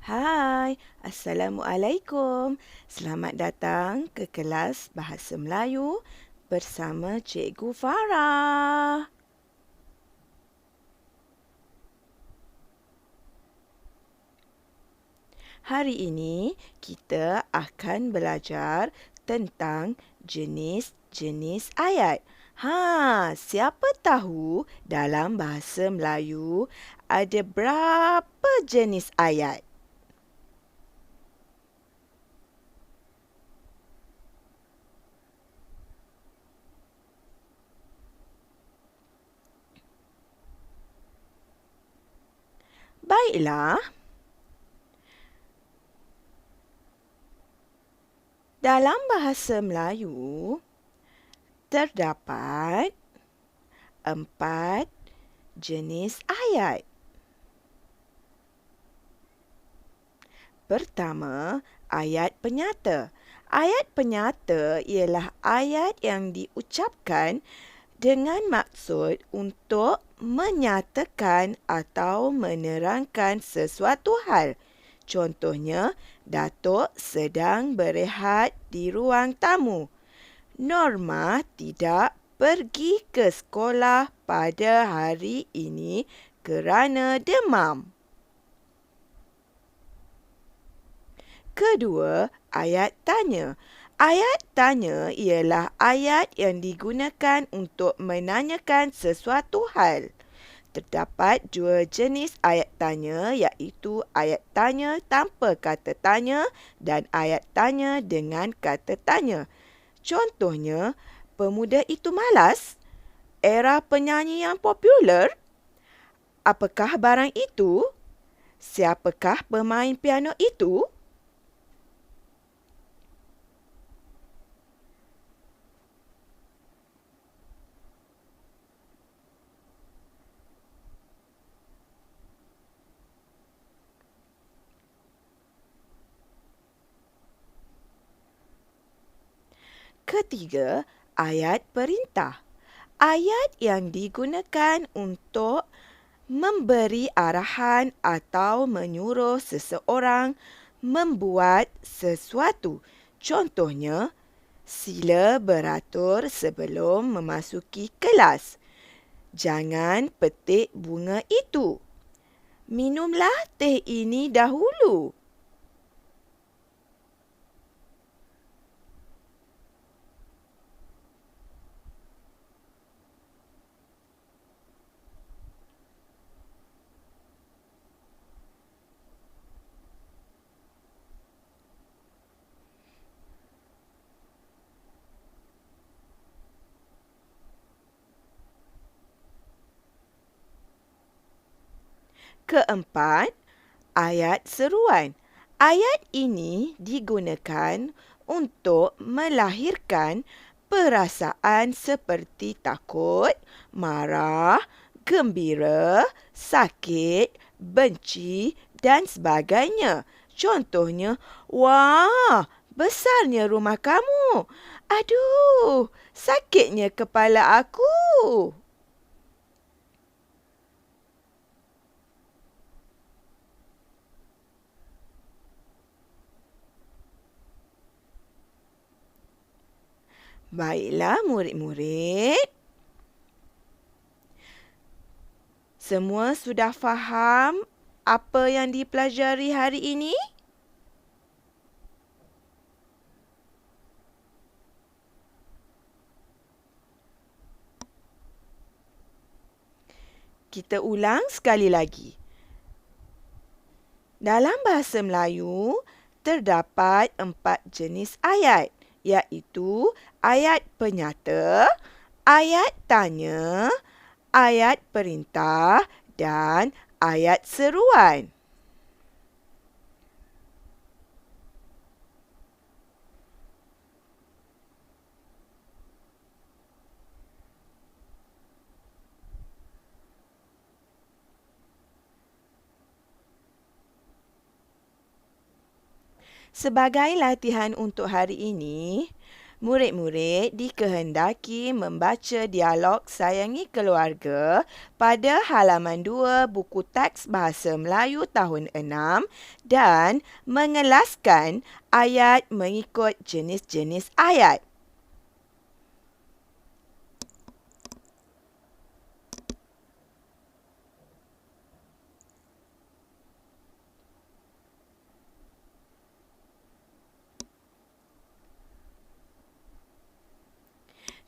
Hai, Assalamualaikum. Selamat datang ke kelas Bahasa Melayu bersama Cikgu Farah. Hari ini kita akan belajar tentang jenis-jenis ayat. Siapa tahu dalam bahasa Melayu ada berapa jenis ayat? Baiklah, dalam bahasa Melayu terdapat 4 jenis ayat. Pertama, ayat penyata. Ayat penyata ialah ayat yang diucapkan dengan maksud untuk menyatakan atau menerangkan sesuatu hal. Contohnya, Datuk sedang berehat di ruang tamu. Norma tidak pergi ke sekolah pada hari ini kerana demam. Kedua, ayat tanya. Ayat tanya ialah ayat yang digunakan untuk menanyakan sesuatu hal. Terdapat 2 jenis ayat tanya iaitu ayat tanya tanpa kata tanya dan ayat tanya dengan kata tanya. Contohnya, pemuda itu malas? Era penyanyi yang popular? Apakah barang itu? Siapakah pemain piano itu? Ketiga, ayat perintah. Ayat yang digunakan untuk memberi arahan atau menyuruh seseorang membuat sesuatu. Contohnya, sila beratur sebelum memasuki kelas. Jangan petik bunga itu. Minumlah teh ini dahulu. Keempat, ayat seruan. Ayat ini digunakan untuk melahirkan perasaan seperti takut, marah, gembira, sakit, benci dan sebagainya. Contohnya, wah, besarnya rumah kamu. Aduh, sakitnya kepala aku. Baiklah murid-murid, semua sudah faham apa yang dipelajari hari ini? Kita ulang sekali lagi. Dalam bahasa Melayu, terdapat 4 jenis ayat, iaitu ayat penyata, ayat tanya, ayat perintah dan ayat seruan. Sebagai latihan untuk hari ini, Murid-murid dikehendaki membaca dialog Sayangi Keluarga pada halaman 2 buku teks Bahasa Melayu tahun 6 dan mengelaskan ayat mengikut jenis-jenis ayat.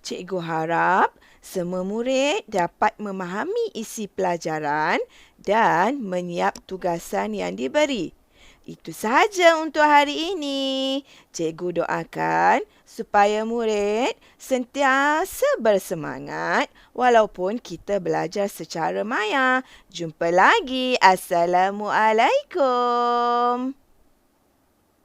Cikgu harap semua murid dapat memahami isi pelajaran dan menyiap tugasan yang diberi. Itu sahaja untuk hari ini. Cikgu doakan supaya murid sentiasa bersemangat walaupun kita belajar secara maya. Jumpa lagi. Assalamualaikum.